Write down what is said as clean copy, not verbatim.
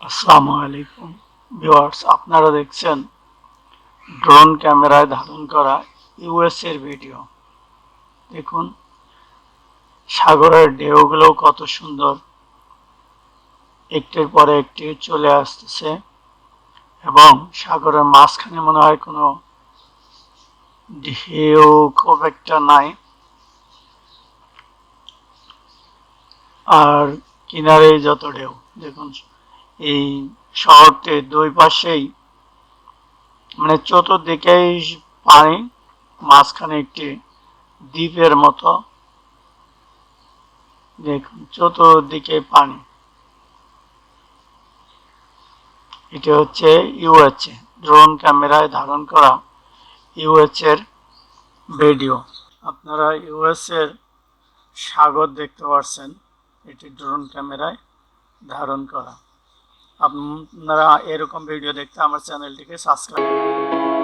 আসসালামু আলাইকুম ভিউয়ার্স, আপনারা দেখছেন ড্রোন ক্যামেরায় ধারণ করা ইউএস এর ভিডিও। দেখুন সাগরের ঢেউগুলো কত সুন্দর, একটির পরে একটি চলে আসতেছে এবং সাগরের মাঝখানে মনে হয় কোনো ঢেউ খুব একটা নাই, আর কিনারে যত ঢেউ দেখুন। এই শহরটির দুই পাশেই মানে চতুর্দিকেই পানি, মাঝখানে একটি দ্বীপের মতো। দেখুন চতুর্দিকে পানি। এটি হচ্ছে ইউএচএ ড্রোন ক্যামেরায় ধারণ করা ইউএচ এর ভিডিও। আপনারা ইউএস এর সাগর দেখতে পাচ্ছেন, এটি ড্রোন ক্যামেরায় ধারণ করা। আপনারা এরকম ভিডিও দেখতে আমার চ্যানেলটিকে সাবস্ক্রাইব করুন।